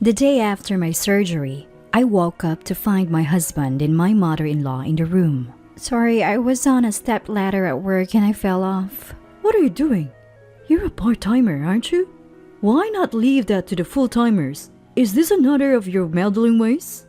The day after my surgery, I woke up to find my husband and my mother-in-law in the room. Sorry, I was on a step ladder at work and I fell off. What are you doing? You're a part-timer, aren't you? Why not leave that to the full-timers? Is this another of your meddling ways?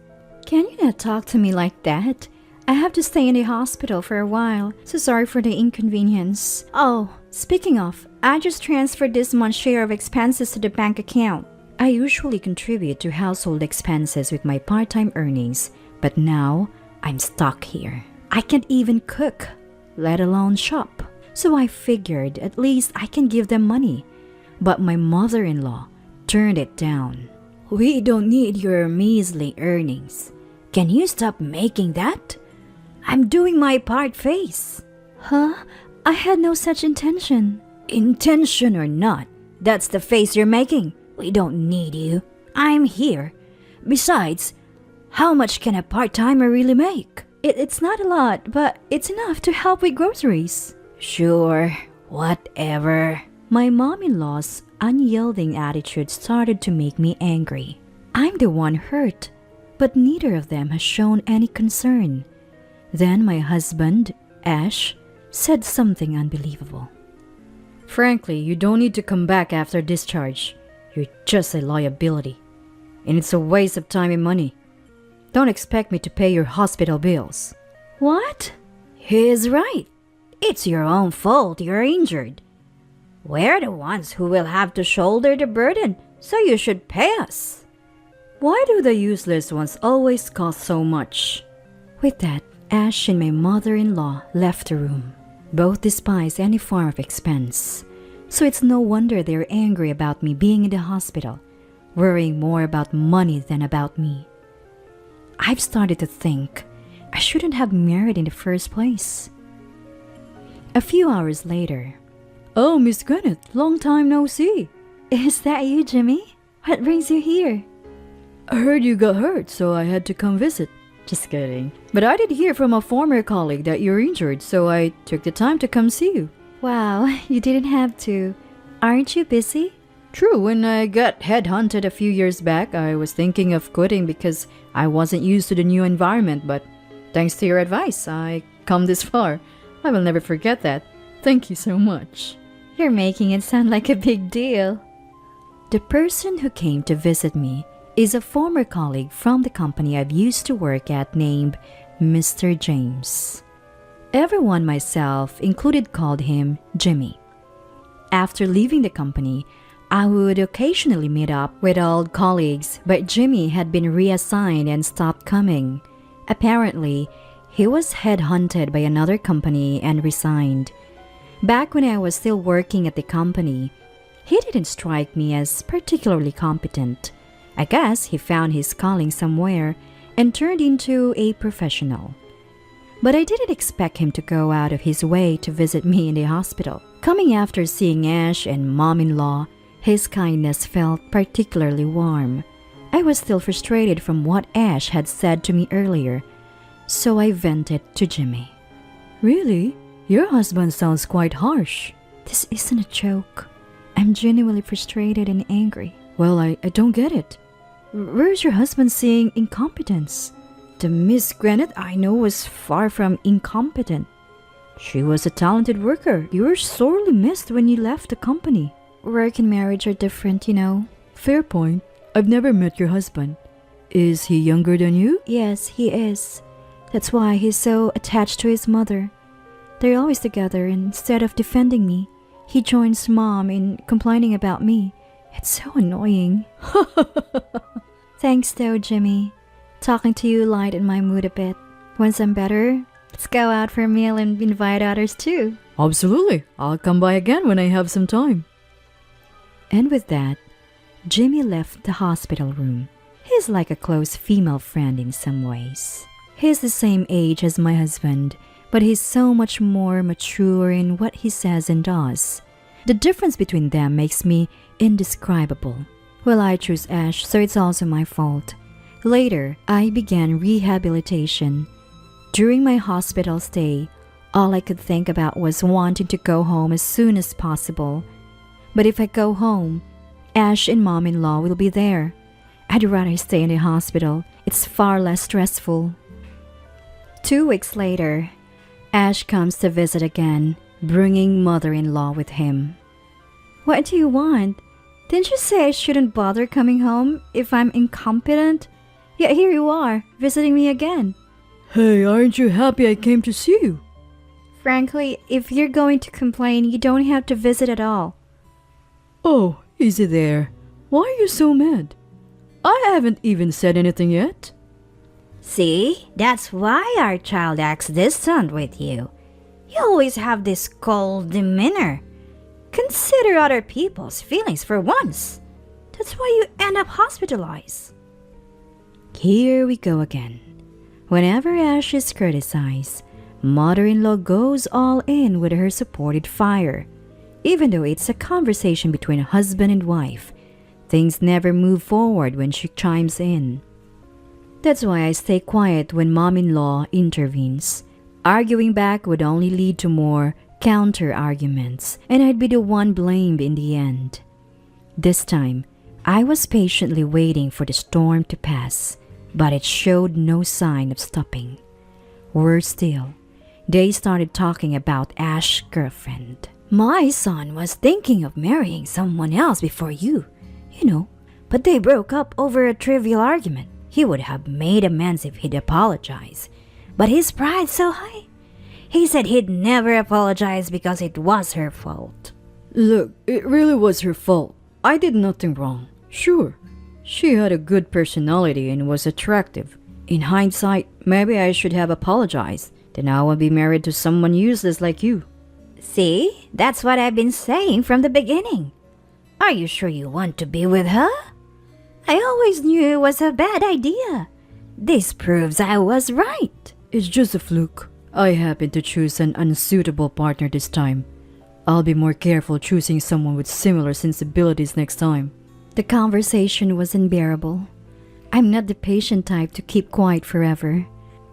Can you not talk to me like that? I have to stay in the hospital for a while, so sorry for the inconvenience. Oh, speaking of, I just transferred this month's share of expenses to the bank account. I usually contribute to household expenses with my part-time earnings, but now I'm stuck here. I can't even cook, let alone shop. So I figured at least I can give them money. But my mother-in-law turned it down. We don't need your measly earnings. Can you stop making that? I'm doing my part face. Huh? I had no such intention. Intention or not, that's the face you're making. We don't need you. I'm here. Besides, how much can a part-timer really make? It's not a lot, but it's enough to help with groceries. Sure, whatever. My mom-in-law's unyielding attitude started to make me angry. I'm the one hurt, but neither of them has shown any concern. Then my husband, Ash, said something unbelievable. Frankly, you don't need to come back after discharge. You're just a liability. And it's a waste of time and money. Don't expect me to pay your hospital bills. What? He's right. It's your own fault you're injured. We're the ones who will have to shoulder the burden, so you should pay us. Why do the useless ones always cost so much? With that, Ash and my mother-in-law left the room. Both despise any form of expense. So it's no wonder they're angry about me being in the hospital, worrying more about money than about me. I've started to think I shouldn't have married in the first place. A few hours later. Oh, Miss Granite, long time no see. Is that you, Jimmy? What brings you here? I heard you got hurt, so I had to come visit. Just kidding. But I did hear from a former colleague that you're injured, so I took the time to come see you. Wow, you didn't have to. Aren't you busy? True, when I got headhunted a few years back, I was thinking of quitting because I wasn't used to the new environment, but thanks to your advice, I come this far. I will never forget that. Thank you so much. You're making it sound like a big deal. The person who came to visit me is a former colleague from the company I've used to work at named Mr. James. Everyone, myself included, called him Jimmy. After leaving the company, I would occasionally meet up with old colleagues, but Jimmy had been reassigned and stopped coming. Apparently, he was headhunted by another company and resigned. Back when I was still working at the company, he didn't strike me as particularly competent. I guess he found his calling somewhere and turned into a professional. But I didn't expect him to go out of his way to visit me in the hospital. Coming after seeing Ash and mom-in-law, his kindness felt particularly warm. I was still frustrated from what Ash had said to me earlier, so I vented to Jimmy. Really? Your husband sounds quite harsh. This isn't a joke. I'm genuinely frustrated and angry. Well, I don't get it. Where's your husband seeing incompetence? The Miss Granite I know was far from incompetent. She was a talented worker. You were sorely missed when you left the company. Work and marriage are different, you know. Fair point. I've never met your husband. Is he younger than you? Yes, he is. That's why he's so attached to his mother. They're always together, and instead of defending me, he joins Mom in complaining about me. It's so annoying. Thanks though, Jimmy. Talking to you lightened my mood a bit. Once I'm better, let's go out for a meal and invite others too. Absolutely. I'll come by again when I have some time. And with that, Jimmy left the hospital room. He's like a close female friend in some ways. He's the same age as my husband, but he's so much more mature in what he says and does. The difference between them makes me indescribable. Well, I chose Ash, so it's also my fault. Later, I began rehabilitation. During my hospital stay, all I could think about was wanting to go home as soon as possible. But if I go home, Ash and Mom-in-law will be there. I'd rather stay in the hospital. It's far less stressful. 2 weeks later, Ash comes to visit again, bringing mother-in-law with him. What do you want? Didn't you say I shouldn't bother coming home if I'm incompetent? Yet here you are, visiting me again. Hey, aren't you happy I came to see you? Frankly, if you're going to complain, you don't have to visit at all. Oh, easy there. Why are you so mad? I haven't even said anything yet. See, that's why our child acts distant with you. You always have this cold demeanor. Consider other people's feelings for once. That's why you end up hospitalized. Here we go again. Whenever Ash is criticized, mother-in-law goes all in with her supported fire. Even though it's a conversation between a husband and wife, things never move forward when she chimes in. That's why I stay quiet when mom-in-law intervenes. Arguing back would only lead to more counter-arguments, and I'd be the one blamed in the end. This time, I was patiently waiting for the storm to pass, but it showed no sign of stopping. Worse still, they started talking about Ash's girlfriend. My son was thinking of marrying someone else before you, but they broke up over a trivial argument. He would have made amends if he'd apologized, but his pride's so high. He said he'd never apologize because it was her fault. Look, it really was her fault. I did nothing wrong. Sure, she had a good personality and was attractive. In hindsight, maybe I should have apologized. Then I would be married to someone useless like you. See, that's what I've been saying from the beginning. Are you sure you want to be with her? I always knew it was a bad idea. This proves I was right. It's just a fluke. I happened to choose an unsuitable partner this time. I'll be more careful choosing someone with similar sensibilities next time. The conversation was unbearable. I'm not the patient type to keep quiet forever.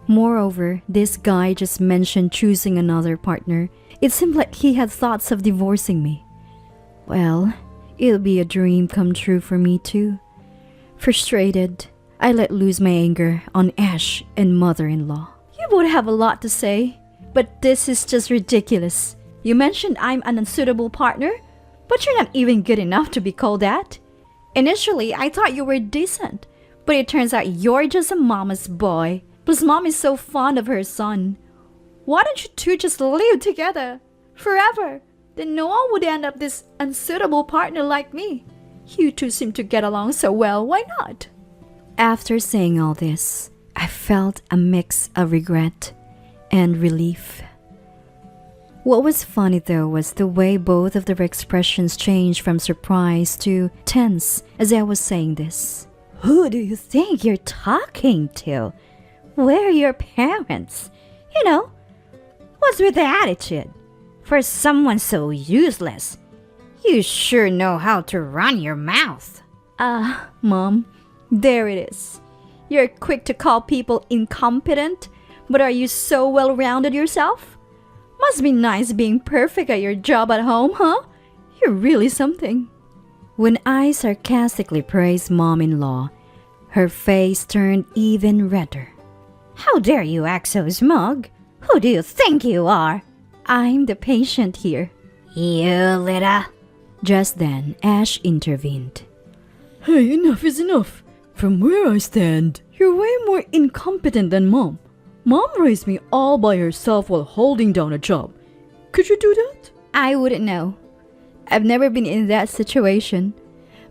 Moreover, this guy just mentioned choosing another partner. It seemed like he had thoughts of divorcing me. Well, it'll be a dream come true for me too. Frustrated, I let loose my anger on Ash and mother-in-law. You both have a lot to say, but this is just ridiculous. You mentioned I'm an unsuitable partner, but you're not even good enough to be called that. Initially, I thought you were decent, but it turns out you're just a mama's boy. Plus, mom is so fond of her son. Why don't you two just live together forever? Then no one would end up this unsuitable partner like me. You two seem to get along so well, why not? After saying all this, I felt a mix of regret and relief. What was funny though was the way both of their expressions changed from surprise to tense as I was saying this. Who do you think you're talking to? Where are your parents? What's with the attitude? For someone so useless, you sure know how to run your mouth. Mom, there it is. You're quick to call people incompetent, but are you so well-rounded yourself? Must be nice being perfect at your job at home, huh? You're really something. When I sarcastically praised mom-in-law, her face turned even redder. How dare you act so smug? Who do you think you are? I'm the patient here. You little... Just then, Ash intervened. Hey, enough is enough. From where I stand, you're way more incompetent than Mom. Mom raised me all by herself while holding down a job. Could you do that? I wouldn't know. I've never been in that situation.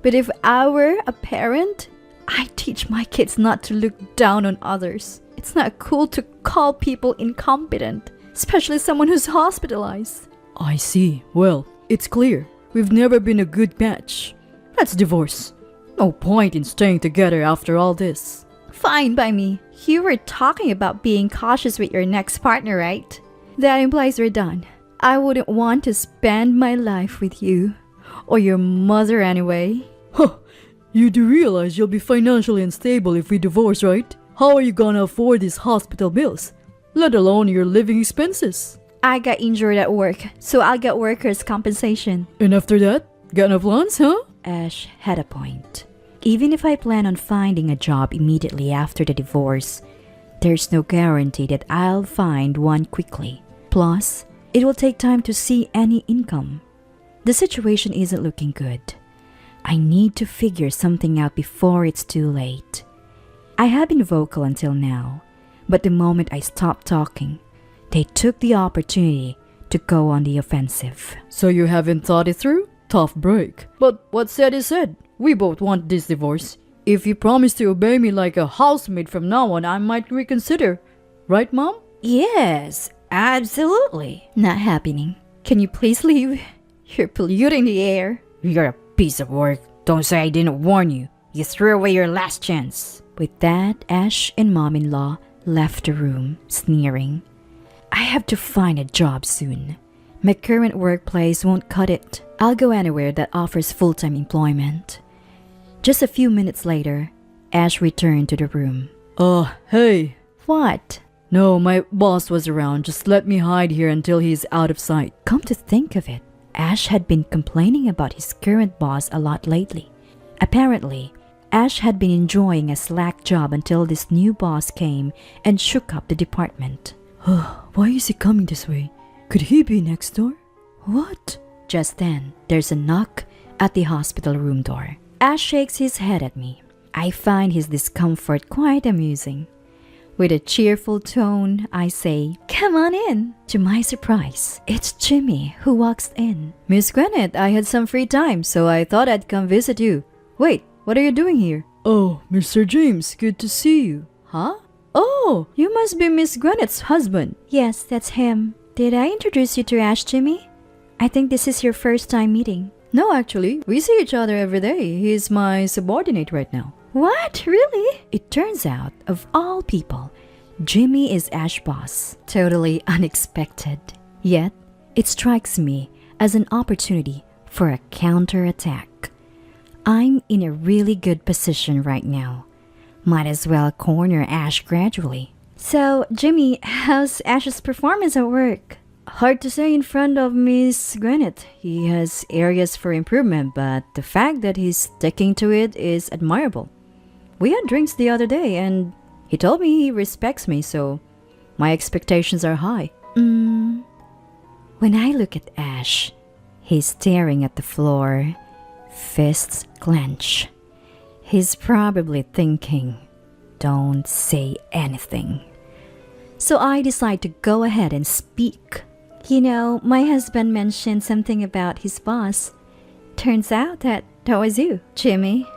But if I were a parent, I'd teach my kids not to look down on others. It's not cool to call people incompetent, especially someone who's hospitalized. I see. Well, it's clear. We've never been a good match. Let's divorce. No point in staying together after all this. Fine by me. You were talking about being cautious with your next partner, right? That implies we're done. I wouldn't want to spend my life with you. Or your mother anyway. Huh. You do realize you'll be financially unstable if we divorce, right? How are you gonna afford these hospital bills? Let alone your living expenses. I got injured at work, so I'll get workers' compensation. And after that, got no plans, huh? Ash had a point. Even if I plan on finding a job immediately after the divorce, there's no guarantee that I'll find one quickly. Plus, it will take time to see any income. The situation isn't looking good. I need to figure something out before it's too late. I have been vocal until now, but the moment I stopped talking, they took the opportunity to go on the offensive. So you haven't thought it through? Tough break. But what's said is said. We both want this divorce. If you promise to obey me like a housemaid from now on, I might reconsider. Right, Mom? Yes, absolutely. Not happening. Can you please leave? You're polluting the air. You're a piece of work. Don't say I didn't warn you. You threw away your last chance. With that, Ash and Mom-in-law left the room, sneering. I have to find a job soon. My current workplace won't cut it. I'll go anywhere that offers full-time employment. Just a few minutes later, Ash returned to the room. Hey. What? No, my boss was around. Just let me hide here until he's out of sight. Come to think of it, Ash had been complaining about his current boss a lot lately. Apparently, Ash had been enjoying a slack job until this new boss came and shook up the department. Why is he coming this way? Could he be next door? What? Just then, there's a knock at the hospital room door. Ash shakes his head at me. I find his discomfort quite amusing. With a cheerful tone, I say, Come on in. To my surprise, it's Jimmy who walks in. Miss Granite, I had some free time, so I thought I'd come visit you. Wait, what are you doing here? Oh, Mr. James, good to see you. Huh? Oh, you must be Miss Granite's husband. Yes, that's him. Did I introduce you to Ash, Jimmy? I think this is your first time meeting. No, actually, we see each other every day. He's my subordinate right now. What? Really? It turns out, of all people, Jimmy is Ash's boss. Totally unexpected. Yet, it strikes me as an opportunity for a counterattack. I'm in a really good position right now. Might as well corner Ash gradually. So, Jimmy, how's Ash's performance at work? Hard to say in front of Miss Granite. He has areas for improvement, but the fact that he's sticking to it is admirable. We had drinks the other day and he told me he respects me, so my expectations are high. When I look at Ash, he's staring at the floor, fists clench. He's probably thinking, don't say anything. So I decide to go ahead and speak. You know, my husband mentioned something about his boss. Turns out that was you, Jimmy.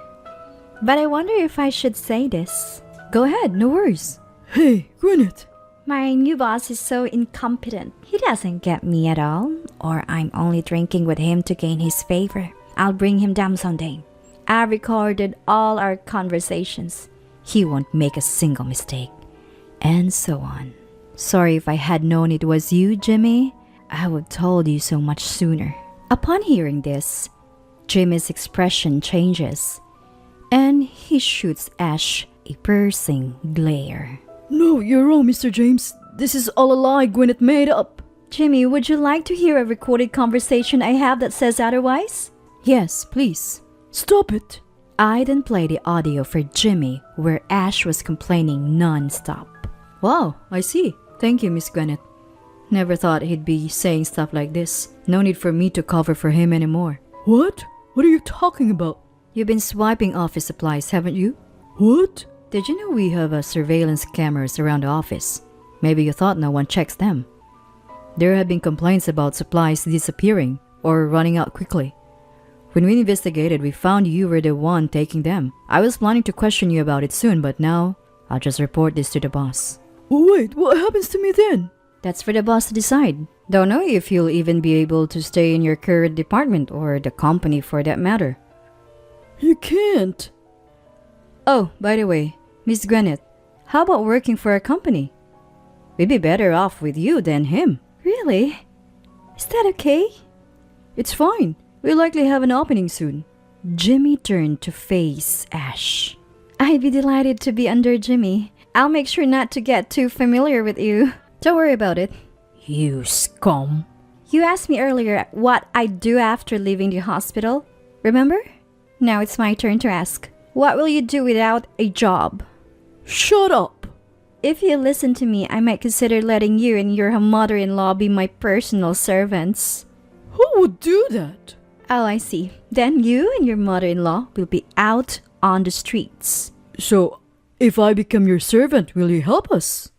But I wonder if I should say this. Go ahead, no worries. Hey, Granite. My new boss is so incompetent. He doesn't get me at all, or I'm only drinking with him to gain his favor. I'll bring him down someday. I recorded all our conversations. He won't make a single mistake. And so on. Sorry if I had known it was you, Jimmy. I would have told you so much sooner. Upon hearing this, Jimmy's expression changes, and he shoots Ash a piercing glare. No, you're wrong, Mr. James. This is all a lie Granite made up. Jimmy, would you like to hear a recorded conversation I have that says otherwise? Yes, please. Stop it. I then play the audio for Jimmy where Ash was complaining non-stop. Wow, I see. Thank you, Miss Granite. Never thought he'd be saying stuff like this. No need for me to cover for him anymore. What? What are you talking about? You've been swiping office supplies, haven't you? What? Did you know we have surveillance cameras around the office? Maybe you thought no one checks them. There have been complaints about supplies disappearing or running out quickly. When we investigated, we found you were the one taking them. I was planning to question you about it soon, but now I'll just report this to the boss. Wait, what happens to me then? That's for the boss to decide. Don't know if you'll even be able to stay in your current department or the company for that matter. You can't. Oh, by the way, Miss Granite, how about working for a company? We'd be better off with you than him. Really? Is that okay? It's fine. We'll likely have an opening soon. Jimmy turned to face Ash. I'd be delighted to be under Jimmy. I'll make sure not to get too familiar with you. Don't worry about it. You scum. You asked me earlier what I'd do after leaving the hospital. Remember? Now it's my turn to ask. What will you do without a job? Shut up! If you listen to me, I might consider letting you and your mother-in-law be my personal servants. Who would do that? Oh, I see. Then you and your mother-in-law will be out on the streets. So, if I become your servant, will you help us?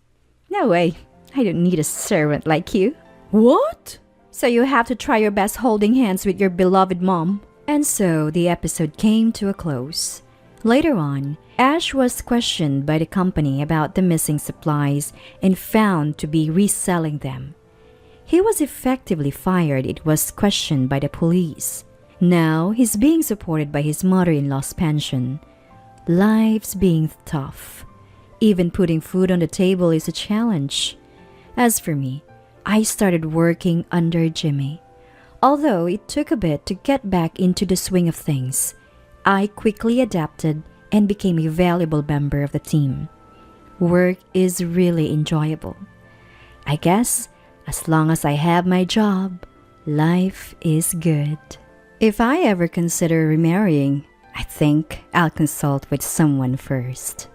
No way. I don't need a servant like you. What? So you have to try your best holding hands with your beloved mom. And so the episode came to a close. Later on, Ash was questioned by the company about the missing supplies and found to be reselling them. He was effectively fired. It was questioned by the police. Now he's being supported by his mother-in-law's pension. Life's being tough. Even putting food on the table is a challenge. As for me, I started working under Jimmy. Although it took a bit to get back into the swing of things, I quickly adapted and became a valuable member of the team. Work is really enjoyable. I guess as long as I have my job, life is good. If I ever consider remarrying, I think I'll consult with someone first.